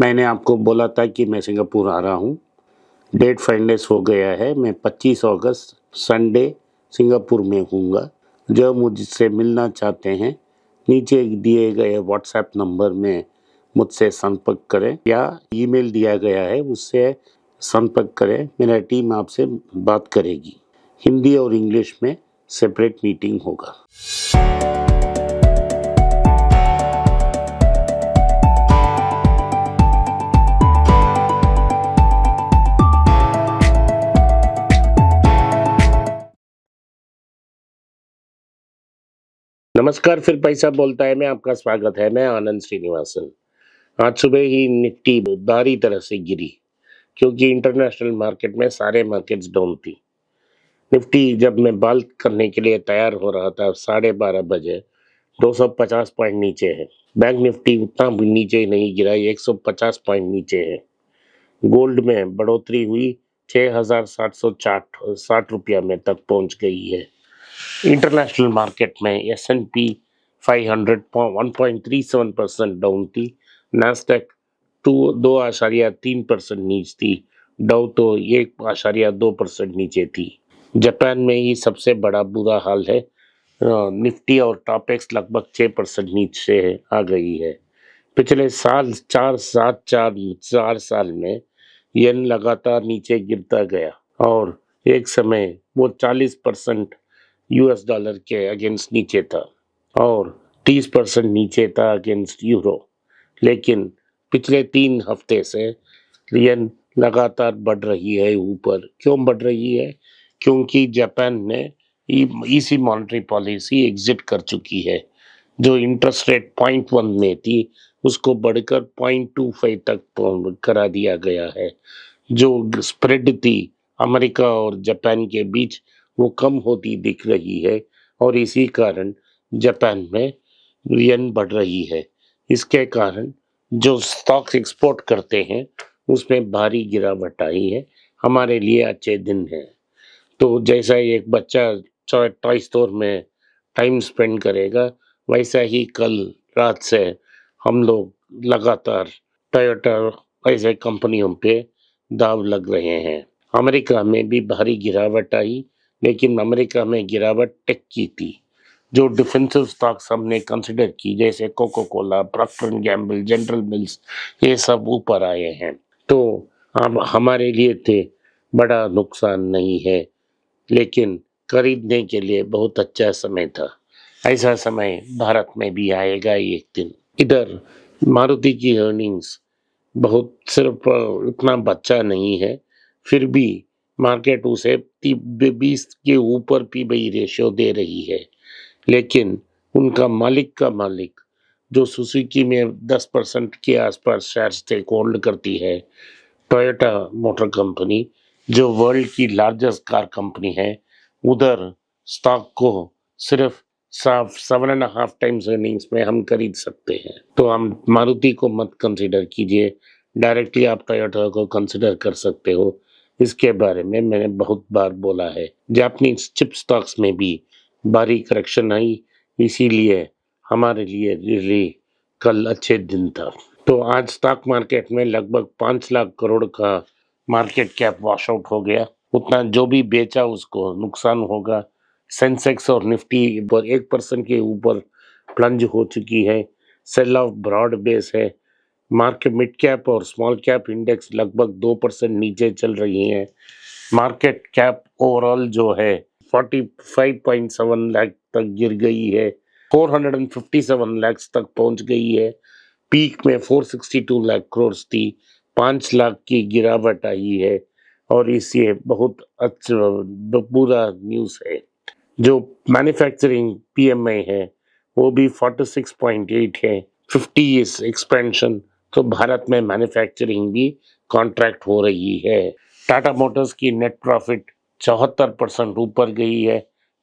मैंने आपको बोला था कि मैं सिंगापुर आ रहा हूँ। डेट फाइनलाइज हो गया है। मैं 25 अगस्त संडे सिंगापुर में हूँगा। जो मुझसे मिलना चाहते हैं, नीचे दिए गए व्हाट्सएप नंबर में मुझसे संपर्क करें या ईमेल दिया गया है उससे संपर्क करें। मेरा टीम आपसे बात करेगी। हिंदी और इंग्लिश में सेपरेट मीटिंग होगा। नमस्कार, फिर पैसा बोलता है में आपका स्वागत है। मैं आनंद श्रीनिवासन। आज सुबह ही निफ्टी भारी तरह से गिरी क्योंकि इंटरनेशनल मार्केट में सारे मार्केट्स डाउन थी। निफ्टी जब मैं बाल करने के लिए तैयार हो रहा था 12:30 बजे 250 पॉइंट नीचे है। बैंक निफ्टी उतना भी नीचे नहीं गिरा, 150 पॉइंट नीचे है। गोल्ड में बढ़ोतरी हुई, 6,760 रुपया में तक पहुंच गई है। इंटरनेशनल मार्केट में S&P 500 1.37% डाउन थी। नास्डैक 2.3% नीच थी। डाउ तो 1.2% नीचे थी। जापान में ही सबसे बड़ा बुरा हाल है। निफ्टी और टॉपेक्स लगभग 6% नीचे आ गई है। पिछले साल 4 साल में येन लगातार नीचे गिरता गया और एक समय वो 40% US डॉलर के अगेंस्ट नीचे था और 30% नीचे था अगेंस्ट यूरो। लेकिन पिछले 3 हफ्ते से येन लगातार बढ़ रही है ऊपर। क्यों बढ़ रही है? क्योंकि जापान ने ईसी मॉनेटरी पॉलिसी एग्जिट कर चुकी है। जो इंटरेस्ट रेट 0.1 में थी उसको बढ़कर 0.25 तक करा दिया गया है। जो स्प्रेड थी अमेरिका और जापान के बीच वो कम होती दिख रही है और इसी कारण जापान में येन बढ़ रही है। इसके कारण जो स्टॉक्स एक्सपोर्ट करते हैं उसमें भारी गिरावट आई है। हमारे लिए अच्छे दिन हैं। तो जैसा एक बच्चा टॉय स्टोर में टाइम स्पेंड करेगा, वैसा ही कल रात से हम लोग लगातार टोयोटा ऐसे कंपनियों पे दाव लग रहे हैं। अमेरिका में भी भारी गिरावट आई, लेकिन अमेरिका में गिरावट टेक की थी। जो डिफेंसिव स्टॉक्स हमने कंसिडर की जैसे Coca Cola, Procter and Gamble, General Mills, ये सब ऊपर आए हैं। तो अब हमारे लिए थे बड़ा नुकसान नहीं है, लेकिन खरीदने के लिए बहुत अच्छा समय था। ऐसा समय भारत में भी आएगा एक दिन। इधर मारुति की अर्निंग्स बहुत सिर्फ उतना बच्चा नहीं है, फिर भी मार्केट उसे 20 के ऊपर पीबी रेशियो दे रही है। लेकिन उनका मालिक जो सुजुकी में 10% के आसपास शेयर स्टेक होल्ड करती है, टोयोटा मोटर कंपनी जो वर्ल्ड की लार्जेस्ट कार कंपनी है, उधर स्टॉक को सिर्फ 7.5 टाइम्स अर्निंग्स में हम खरीद सकते हैं। तो हम मारुति को मत कंसिडर कीजिए, डायरेक्टली आप टोयोटा को कंसिडर कर सकते हो। इसके बारे में मैंने बहुत बार बोला है। जापानीज चिप स्टॉक्स में भी भारी करेक्शन आई, इसीलिए हमारे लिए रियली कल अच्छे दिन था। तो आज स्टॉक मार्केट में लगभग 5 लाख करोड़ का मार्केट कैप वॉश आउट हो गया। उतना जो भी बेचा उसको नुकसान होगा। सेंसेक्स और निफ्टी पर 1% के ऊपर प्लंज हो चुकी है। सेल ऑफ ब्रॉड बेस है। मार्केट मिड कैप और स्मॉल कैप इंडेक्स लगभग 2% नीचे चल रही हैं। मार्केट कैप ओवरऑल जो है 45.7 लाख तक गिर गई है। 457 लाख तक पहुंच गई है। पीक में 462 लाख करोड़ थी। 5 लाख की गिरावट आई है और इससे बहुत अच्छा बुरा न्यूज़ है। जो मैन्युफैक्चरिंग PMI है वो भी 46.8 है। 50 इज एक्सपेंशन। तो भारत में मैन्युफैक्चरिंग भी कॉन्ट्रैक्ट हो रही है। टाटा मोटर्स की नेट प्रॉफिट 74% ऊपर गई है,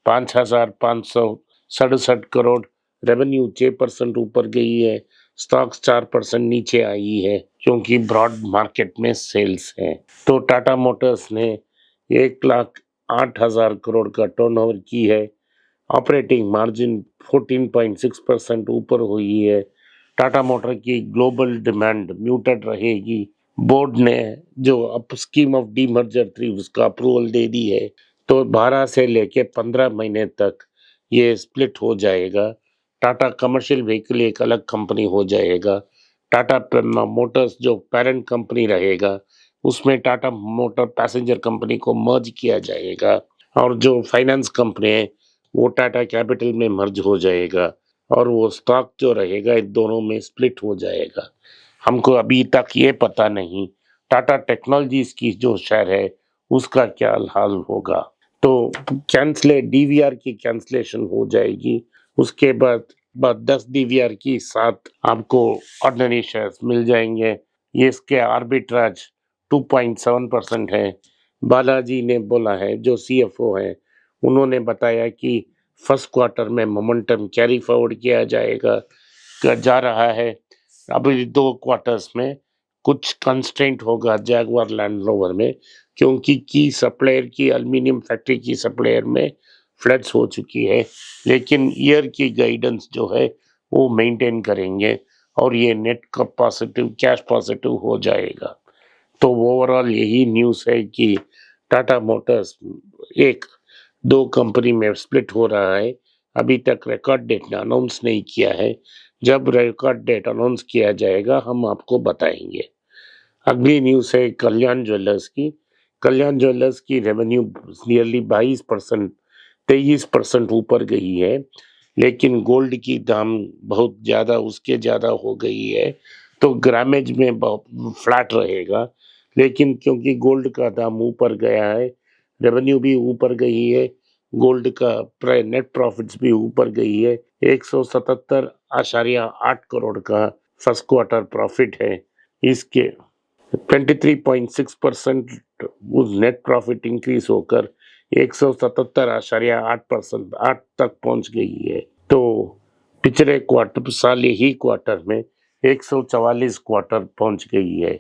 5,567 करोड़। रेवेन्यू 6% ऊपर गई है। स्टॉक्स 4% नीचे आई है क्योंकि ब्रॉड मार्केट में सेल्स है। तो टाटा मोटर्स ने 1,08,000 करोड़ का टर्नओवर की है। ऑपरेटिंग मार्जिन 14.6% ऊपर हुई है। टाटा मोटर की ग्लोबल डिमांड म्यूटेड रहेगी। बोर्ड ने जो अब स्कीम ऑफ डीमर्जर थी उसका अप्रूवल दे दी है, तो 12 से लेके 15 महीने तक ये स्प्लिट हो जाएगा। टाटा कमर्शियल व्हीकल एक अलग कंपनी हो जाएगा। टाटा मोटर्स जो पेरेंट कंपनी रहेगा, उसमें टाटा मोटर पैसेंजर कंपनी को मर्ज किया जाएगा, और जो फाइनेंस कंपनी है वो टाटा कैपिटल में मर्ज हो जाएगा, और वो स्टॉक जो रहेगा इन दोनों में स्प्लिट हो जाएगा। हमको अभी तक ये पता नहीं टाटा टेक्नोलॉजीज की जो शेयर है उसका क्या हाल होगा। तो कैंसले डीवीआर की कैंसलेशन हो जाएगी, उसके बाद 10 डीवीआर की साथ आपको ऑर्डिनरी शेयर्स मिल जाएंगे। ये इसके आर्बिट्राज 2.7% है। बालाजी ने बोला है, जो सीएफओ है, उन्होंने बताया कि फर्स्ट क्वार्टर में मोमेंटम कैरी फॉरवर्ड किया जा रहा है। अभी 2 क्वार्टर्स में कुछ कंस्ट्रेंट होगा जैगुआर लैंड रोवर में, क्योंकि की सप्लायर की एल्युमिनियम फैक्ट्री की सप्लायर में फ्लड्स हो चुकी है, लेकिन ईयर की गाइडेंस जो है वो मेंटेन करेंगे और ये नेट का पॉजिटिव कैश पॉजिटिव हो जाएगा। तो ओवरऑल यही न्यूज़ है कि टाटा मोटर्स एक दो कंपनी में स्प्लिट हो रहा है। अभी तक रिकॉर्ड डेट अनाउंस नहीं किया है। जब रिकॉर्ड डेट अनाउंस किया जाएगा हम आपको बताएंगे। अगली न्यूज़ है कल्याण ज्वेलर्स की। कल्याण ज्वेलर्स की रेवेन्यू नियरली 22% 23% ऊपर गई है, लेकिन गोल्ड की दाम बहुत ज़्यादा उसके ज़्यादा हो गई है, तो ग्रामेज में बहुत फ्लैट रहेगा। लेकिन क्योंकि गोल्ड का दाम ऊपर गया है, रेवेन्यू भी ऊपर गई है, गोल्ड का नेट प्रॉफिट्स भी ऊपर गई है। 177.8 करोड़ का फर्स्ट क्वार्टर प्रॉफिट है। इसके 23.6% उस नेट प्रॉफिट इंक्रीज होकर 177.8% 8 तक पहुंच गई है। तो पिछले क्वार्टर साल ही क्वार्टर में 144 क्वार्टर पहुंच गई है।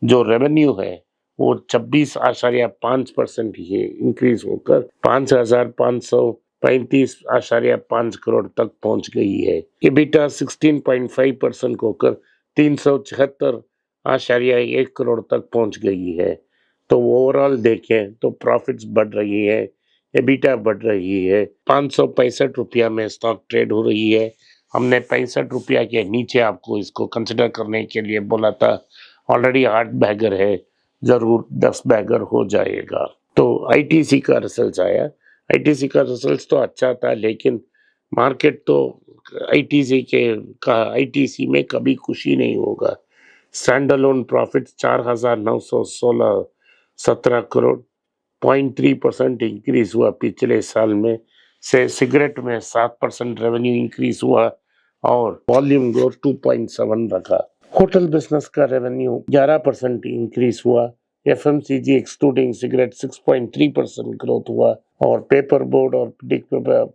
जो रेवेन्यू है वो 26.5% ही इंक्रीज होकर 5,535.5 करोड़ तक पहुंच गई है। EBITDA 16.5% होकर 376.1 करोड़ तक पहुंच गई है। तो ओवरऑल देखें तो प्रॉफिट्स बढ़ रही है, एबिटा बढ़ रही है। 565 रुपया में स्टॉक ट्रेड हो रही है। हमने 65 रुपया के नीचे आपको इसको कंसिडर करने के लिए बोला था। ऑलरेडी 8 बैगर है, जरूर 10 बैगर हो जाएगा। तो आईटीसी का रिजल्ट आया। आईटीसी का रिजल्ट तो अच्छा था, लेकिन मार्केट तो आईटीसी में कभी खुशी नहीं होगा। Stand alone profit 4,917 crore 0.3% increase हुआ पिछले साल में से। सिगरेट में 7% रेवेन्यू इंक्रीज हुआ और वॉल्यूम ग्रोथ 2.7 रखा। होटल बिजनेस का रेवेन्यू 11% इंक्रीज हुआ। एफएमसीजी एक्सक्लूडिंग सिगरेट 6.3% ग्रोथ हुआ, और पेपर बोर्ड और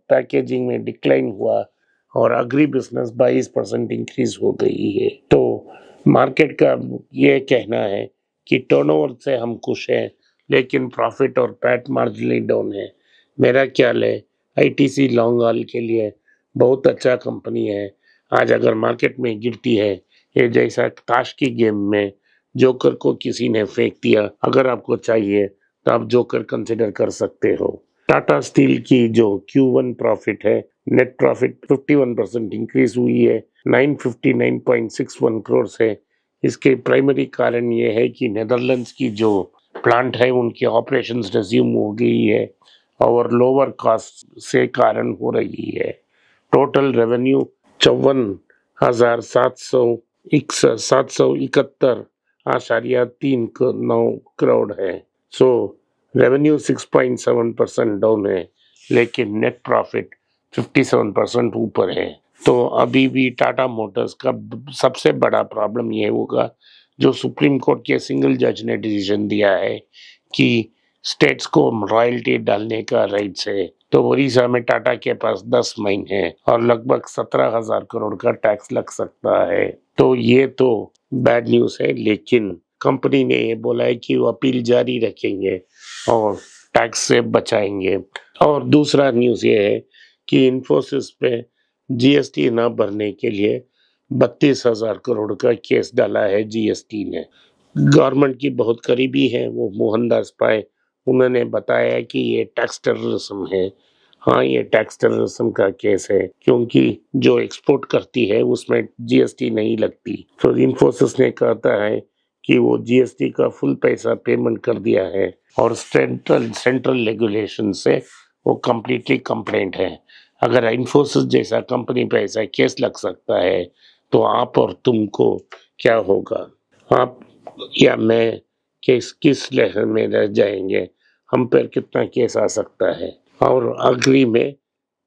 पैकेजिंग में डिक्लाइन हुआ, और अग्री बिजनेस 22% इंक्रीज हो गई है। तो मार्केट का ये कहना है कि टर्नओवर से हम खुश हैं, लेकिन प्रॉफिट और पैट मार्जिनली डाउन है। मेरा ख्याल है आईटीसी लॉन्ग हॉल के लिए बहुत अच्छा कंपनी है। आज अगर मार्केट में गिरती है, ये जैसा ताश की गेम में जोकर को किसी ने फेंक दिया, अगर आपको चाहिए तो आप जोकर कंसिडर कर सकते हो। टाटा स्टील की जो Q1 प्रॉफिट है, नेट प्रॉफिट 51% इंक्रीज हुई है, 959.61 करोड़ से। इसके प्राइमरी कारण ये है कि नेदरलैंड्स की जो प्लांट है उनकी ऑपरेशंस रिज्यूम हो गई है और लोअर कॉस्ट से कारण हो रही है। टोटल रेवेन्यू 54,771.39 करोड़ है। सो रेवेन्यू 6.7% डाउन है, लेकिन नेट प्रॉफिट 57% ऊपर है। तो अभी भी टाटा मोटर्स का सबसे बड़ा प्रॉब्लम ये होगा, जो सुप्रीम कोर्ट के सिंगल जज ने डिसीजन दिया है कि स्टेट्स को रॉयल्टी डालने का राइट्स है। तो ओडिशा में टाटा के पास 10 महीने हैं और लगभग 17,000 करोड़ का टैक्स लग सकता है। तो ये तो बैड न्यूज है, लेकिन कंपनी ने ये बोला है कि वो अपील जारी रखेंगे और टैक्स से बचाएंगे। और दूसरा न्यूज ये है कि इन्फोसिस पे जीएसटी न भरने के लिए 32,000 करोड़ का केस डाला है जीएसटी ने। गवर्नमेंट की बहुत करीबी है वो मोहनदास पाई, उन्होंने बताया कि ये टैक्स टेररिज्म है। हाँ, ये टैक्स टेररिज्म का केस है क्योंकि जो एक्सपोर्ट करती है उसमें जीएसटी नहीं लगती। तो इन्फोसिस ने कहता है कि वो जीएसटी का फुल पैसा पेमेंट कर दिया है और सेंट्रल रेगुलेशन से वो कम्प्लीटली कंप्लेंट है। अगर इन्फोसिस जैसा कंपनी पे ऐसा केस लग सकता है तो आप और तुमको क्या होगा? आप या मैं किस लहर में रह जाएंगे? हम पर कितना केस आ सकता है? और आखिरी में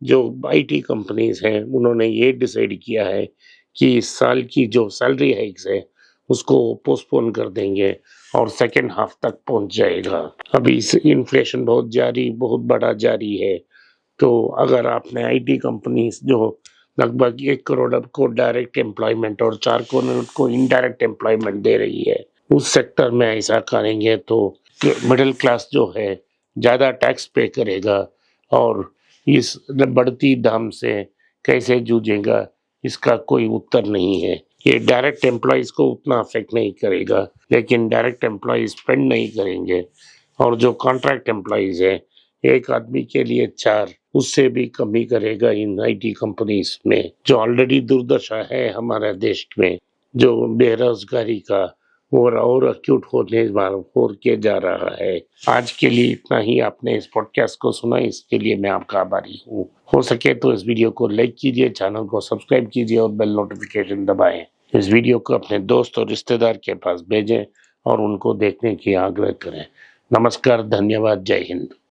जो आईटी कंपनीज हैं उन्होंने ये डिसाइड किया है कि इस साल की जो सैलरी हाइक्स है उसको पोस्टपोन कर देंगे और सेकेंड हाफ तक पहुंच जाएगा। अभी इन्फ्लेशन बहुत बड़ा जारी है। तो अगर आपने आईटी कंपनीज जो लगभग 1 करोड़ को डायरेक्ट एम्प्लॉयमेंट और 4 करोड़ को इनडायरेक्ट एम्प्लॉयमेंट दे रही है, उस सेक्टर में ऐसा करेंगे तो मिडिल क्लास जो है ज़्यादा टैक्स पे करेगा और इस बढ़ती दाम से कैसे जूझेगा इसका कोई उत्तर नहीं है। ये डायरेक्ट एम्प्लॉयज़ को उतना अफेक्ट नहीं करेगा, लेकिन डायरेक्ट एम्प्लॉयज़ स्पेंड नहीं करेंगे और जो कॉन्ट्रैक्ट एम्प्लॉयज़ है, एक आदमी के लिए 4, उससे भी कमी करेगा इन आईटी कंपनीज में। जो ऑलरेडी दुर्दशा है हमारे देश में, जो बेरोजगारी का और अक्यूट हो के जा रहा है। आज के लिए इतना ही। आपने इस पॉडकास्ट को सुना, इसके लिए मैं आपका आभारी हूँ। हो सके तो इस वीडियो को लाइक कीजिए, चैनल को सब्सक्राइब कीजिए और बेल नोटिफिकेशन दबाएं। इस वीडियो को अपने दोस्त और रिश्तेदार के पास भेजें और उनको देखने की आग्रह करें। नमस्कार, धन्यवाद, जय हिंद।